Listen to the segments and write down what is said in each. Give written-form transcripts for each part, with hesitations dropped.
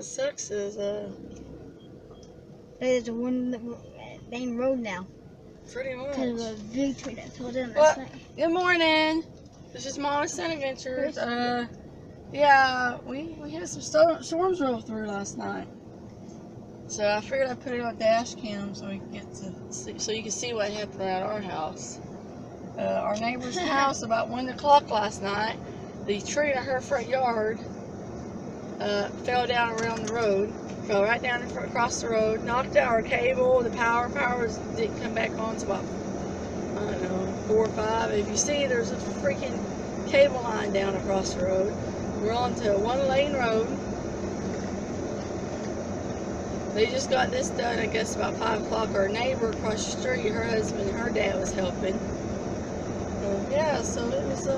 what sucks is, there's one main road now. pretty much. Because of a big tree that fell down last night. Good morning. This is Mama's Sun Adventures. Yeah, we had some storms roll through last night. So I figured I'd put it on dash cam so we can get to see, so you can see what happened at our house. Our neighbor's house about 1 o'clock last night. The tree in her front yard fell down around the road. Fell right down across the road, knocked out our cable, the power didn't come back on until about, I don't know, 4 or 5. If you see, there's a freaking cable line down across the road. We're on to a 1-lane road. They just got this done, I guess, about 5 o'clock. Our neighbor across the street, her husband and her dad was helping. Yeah, so it was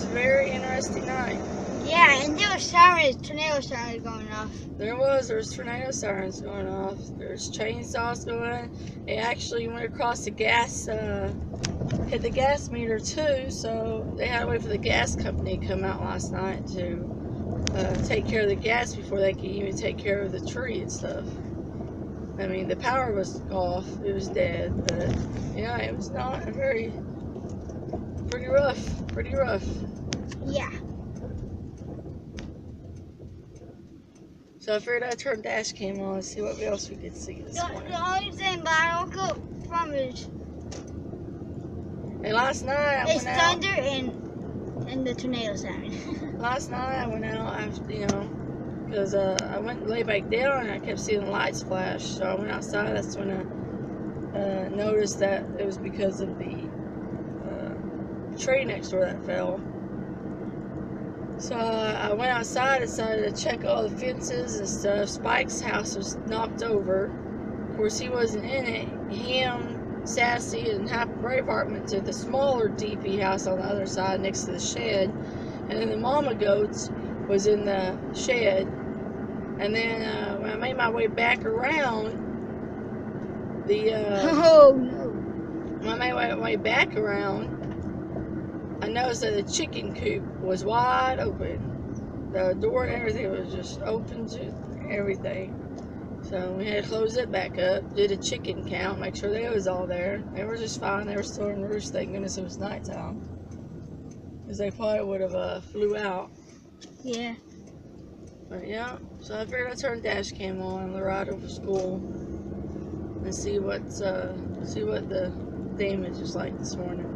a very interesting night. Yeah, and there was tornado sirens going off. There's tornado sirens going off. There's chainsaws going. It actually went across the gas, hit the gas meter too, so they had to wait for the gas company to come out last night to take care of the gas before they could even take care of the tree and stuff. I mean, the power was off, it was dead, but yeah, it was not a pretty rough. Yeah. So I figured I'd turn dash cam on and see what else we could see this morning. The only thing that I don't go from is And last night I went out. thunder and the tornado siren. Last night I went out after, because I went and lay back down and I kept seeing the lights flash. So I went outside. That's when I noticed that it was because of the tree next door that fell. So I went outside and decided to check all the fences and stuff. Spike's house was knocked over. Of course, he wasn't in it. Him, Sassy, and Happy Braveheart went to the smaller DP house on the other side next to the shed. And then the mama goats was in the shed. And then when I made my way back around, Oh no. when I made my way back around, I noticed that the chicken coop was wide open. The door and everything was just open to everything. So we had to close it back up, did a chicken count, make sure they was all there. They were just fine. They were still in the roost. Thank goodness it was nighttime, because they probably would have flew out. Yeah. But yeah, so I figured I'd turn dash cam on the ride over school and see what the damage is like this morning.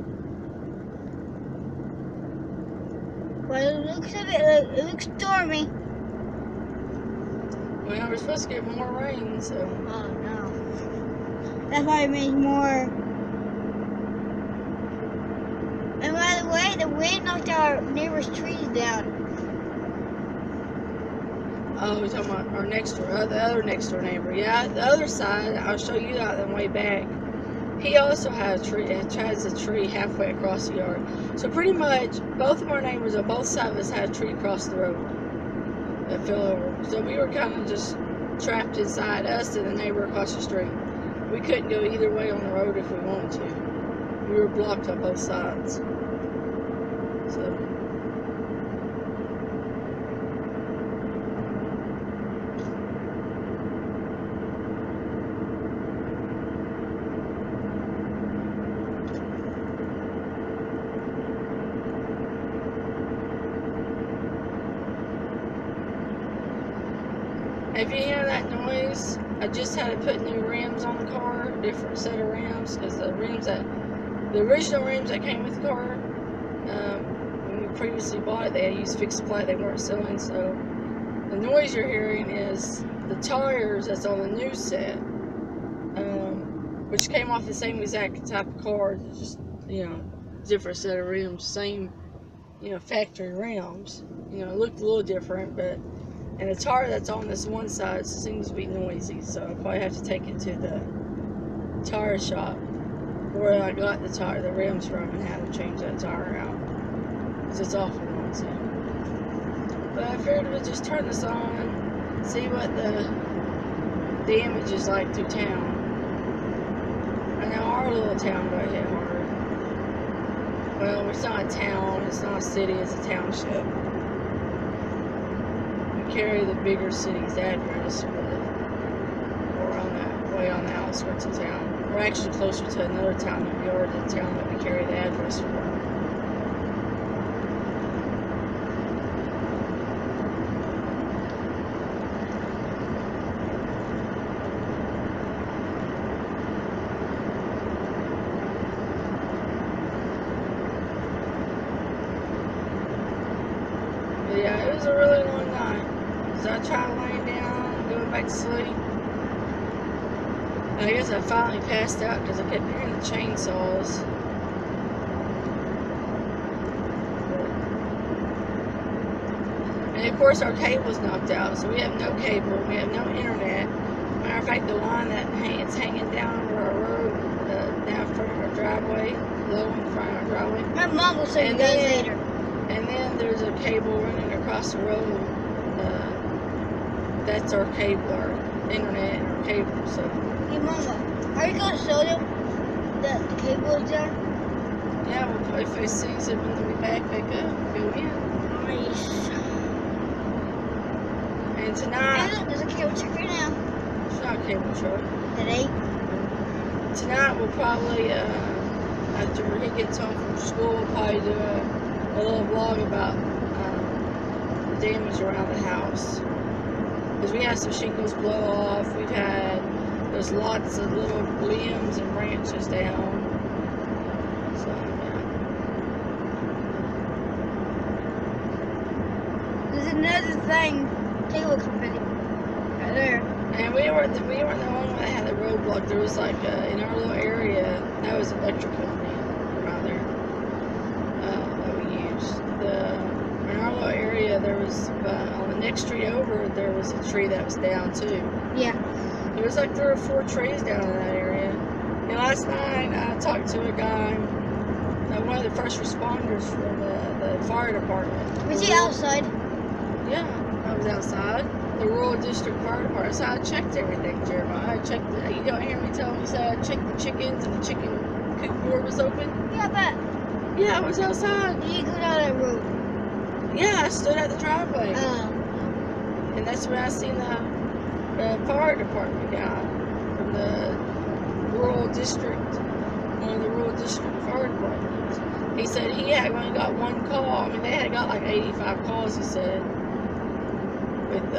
Well, it looks stormy. Well, we're supposed to get more rain, so. Oh no. That's why it made more. And by the way, the wind knocked our neighbor's trees down. Oh, we're talking about our next door, the other next door neighbor. Yeah, the other side, I'll show you that on the way back. He also had a tree, has a tree halfway across the yard. So pretty much, both of our neighbors on both sides of us had a tree across the road that fell over. So we were kind of just trapped inside, us and the neighbor across the street. We couldn't go either way on the road if we wanted to. We were blocked on both sides. So. If you hear that noise, I just had to put new rims on the car, different set of rims, because the original rims that came with the car, when we previously bought it, they had used fixed ply, they weren't selling, so the noise you're hearing is the tires that's on the new set, which came off the same exact type of car, just, different set of rims, same, factory rims, looked a little different, but. And the tire that's on this one side seems to be noisy, so I'll probably have to take it to the tire shop where I got the rims from, and have to change that tire out, because it's awful noisy. But I figured we'd just turn this on, see what the damage is like through town. I know our little town got hit hard. Well, it's not a town, it's not a city, it's a township. carry the bigger city's address, or on that way on the outskirts of town. We're actually closer to another town than we are to the town that we carry the address for. But yeah, it was a really long night. So I tried laying down, going back to sleep. And I guess I finally passed out because I kept hearing the chainsaws. And of course our cable's knocked out, so we have no cable, we have no internet. Matter of fact, the line it's hanging down over our road, down in front of our driveway, low in front of our driveway. My mom will say that later. And then there's a cable running across the road. That's our cable, our internet and our cable. So. Hey, Mama, are you going to show them that the cable is there? Yeah, we'll probably face these and when we back up, go in. Nice. And tonight. Hey, look, there's a cable truck right now. It's not a cable truck. It ain't. Tonight we'll probably, after he gets home from school, we'll probably do a little vlog about the damage around the house. Because we had some shingles blow off. There's lots of little limbs and branches down. So, yeah. There's another thing. Take a look at it. Right there. And we weren't the only one that had the roadblock. There was like, in our little area, that was an electric company around there that we used. In our little area, there was, on the next street over, there was a tree that was down too. Yeah. There was like 3 or 4 trees down in that area. And last night, I talked to a guy, one of the first responders from the fire department. Was he outside? Yeah, I was outside. The Rural District Fire Department. So I checked everything, Jeremiah. I checked you don't hear me tell me, so I checked the chickens and the chicken coop door was open. Yeah, but. Yeah, I was outside. Did you go down that road? Yeah, I stood at the driveway. Oh. And that's when I seen the fire department guy from the Rural District, one of the Rural District Fire Departments. He said he had only got 1 call. I mean, they had got like 85 calls, he said, with,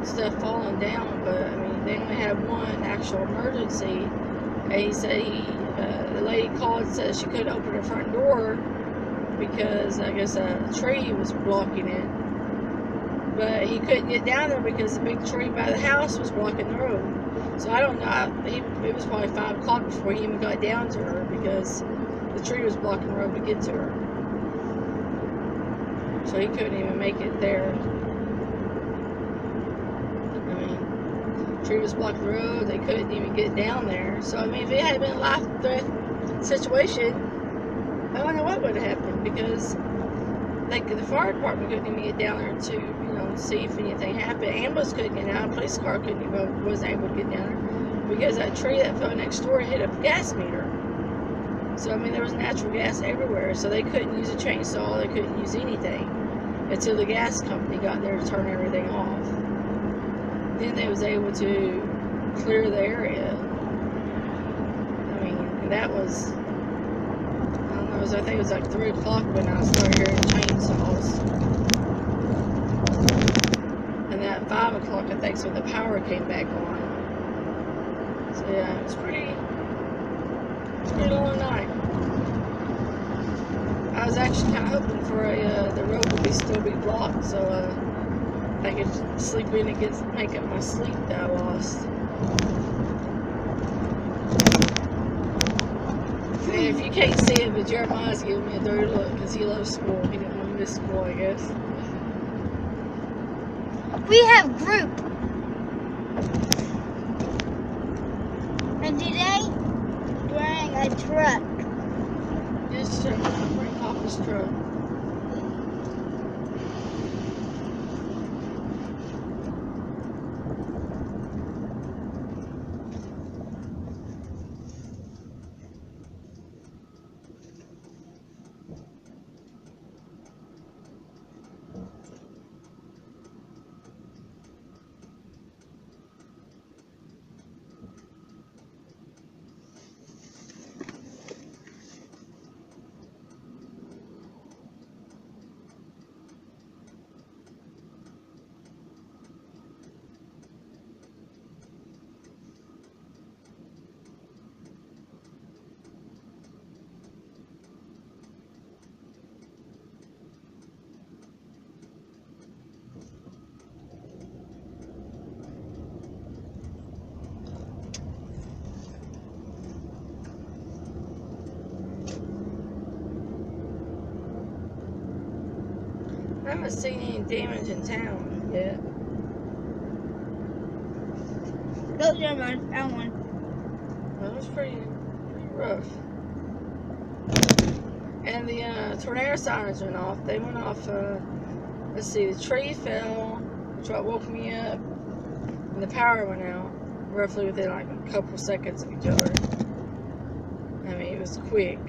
stuff falling down, but, I mean, they only had 1 actual emergency. And he said the lady called and said she couldn't open her front door because, I guess, a tree was blocking it. But he couldn't get down there because the big tree by the house was blocking the road. So I don't know. It was probably 5 o'clock before he even got down to her because the tree was blocking the road to get to her. So he couldn't even make it there. I mean, the tree was blocking the road. They couldn't even get down there. So, I mean, if it had been a life-threat situation, I don't know what would have happened because the fire department couldn't even get down there to, see if anything happened. Ambulance couldn't get down. Police car wasn't able to get down there because that tree that fell next door hit a gas meter. So, I mean, there was natural gas everywhere. So they couldn't use a chainsaw. They couldn't use anything until the gas company got there to turn everything off. Then they was able to clear the area. I mean, and that was, I don't know, I think it was like 3 o'clock when I started hearing chainsaws. And at 5 o'clock, I think, so the power came back on. So yeah, it was pretty long night. I was actually kind of hoping for the road would still be blocked, so I could sleep in and make up my sleep that I lost. And if you can't see it, but Jeremiah's giving me a dirty look because he loves school. He didn't want to miss school, I guess. We have group. And today, bring a truck. Yes, Jeremiah, bring Papa's truck. haven't seen any damage in town yet. Oh, never mind. Found one. Well, it was pretty rough. And the tornado sirens went off. They went off, let's see, the tree fell, which woke me up, and the power went out, roughly within like a couple seconds of each other. I mean, it was quick.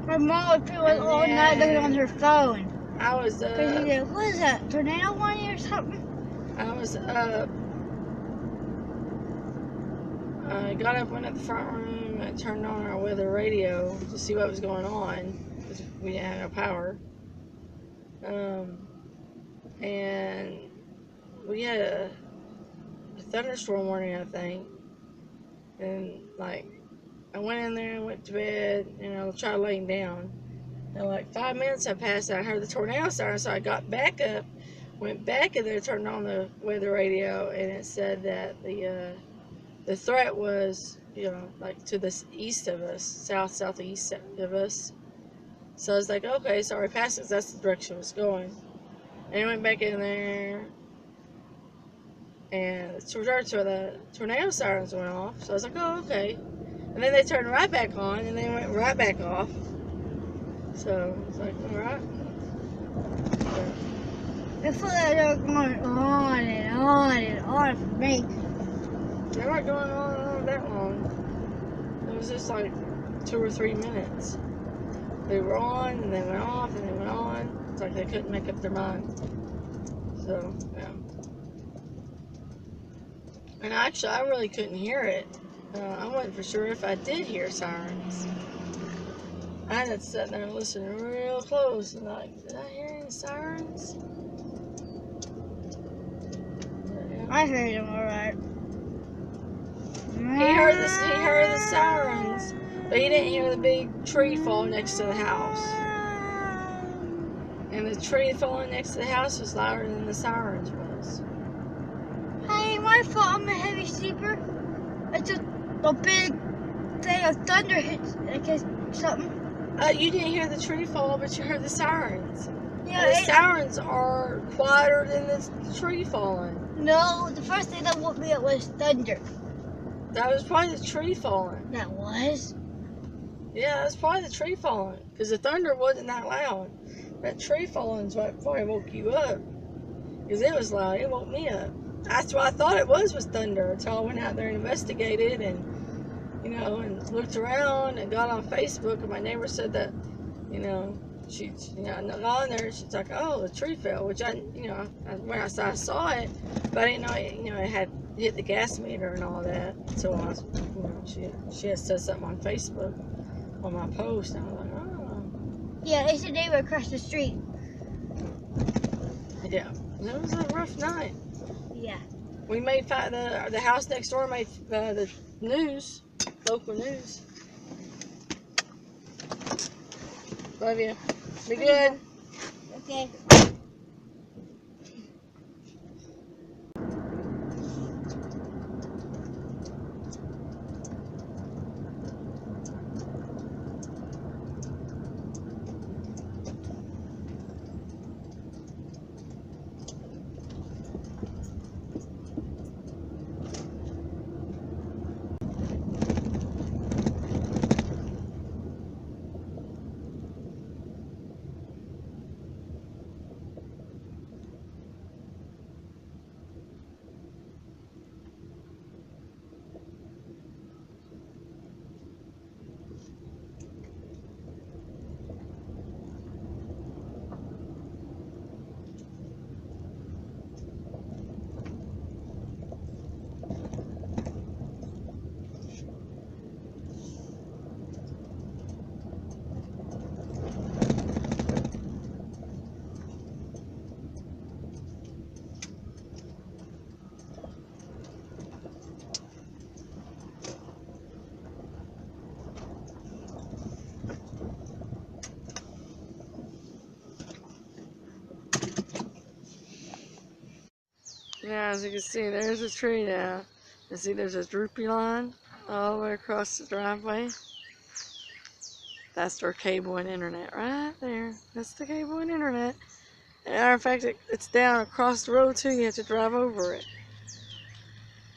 My mom would be like all night looking on her phone. I was, Cause she'd go, what is that, tornado warning or something? I was up. I got up, went up the front room, and turned on our weather radio to see what was going on, because we didn't have no power. And we had a thunderstorm warning, I think. And, like, I went in there and went to bed, and I tried laying down. And, like, 5 minutes had passed, and I heard the tornado siren, so I got back up, went back in there, turned on the weather radio, and it said that the threat was, you know, like to the east of us, southeast of us. So I was like, okay, so we're past it, that's the direction it was going. And I went back in there, and the tornado sirens went off. So I was like, oh, okay. And then they turned right back on, and they went right back off. So I was like, all right. I feel like they were going on and on and on for me. They weren't going on that long. It was just like 2 or 3 minutes. They were on, and they went off, and they went on. It's like they couldn't make up their mind. So, yeah. And actually, I really couldn't hear it. I wasn't for sure if I did hear sirens. I had to sit there and listen real close, and like, did I hear any sirens? Yeah. I heard them alright. He heard the sirens, but he didn't hear the big tree fall next to the house. And the tree falling next to the house was louder than the sirens was. Hey, my fault. I'm a heavy sleeper. It's just a big thing of thunder hits, I guess, something. You didn't hear the tree fall, but you heard the sirens. Yeah, And the sirens are quieter than the tree falling. No, the first thing that woke me up was thunder. That was probably the tree falling. That was? Yeah, that was probably the tree falling. Because the thunder wasn't that loud. That tree falling is what probably woke you up. Because it was loud. It woke me up. That's what I thought it was thunder. Until I went out there and investigated and, you know, and looked around and got on Facebook. And my neighbor said that, you know, she, you know, got on there and she's like, oh, the tree fell. Which I, you know, when I saw it, but I didn't know, it had hit the gas meter and all that. So I was, you know, she had said something on Facebook on my post, and I was like, oh. Yeah, it's a neighbor across the street. Yeah, it was a rough night. Yeah. We made the house next door made the news, local news. Love you. Be good. Okay. Yeah, as you can see, there's a tree now. You see there's a droopy line all the way across the driveway. That's their cable and internet right there. That's the cable and internet. As a matter of fact, it's down across the road too. You have to drive over it.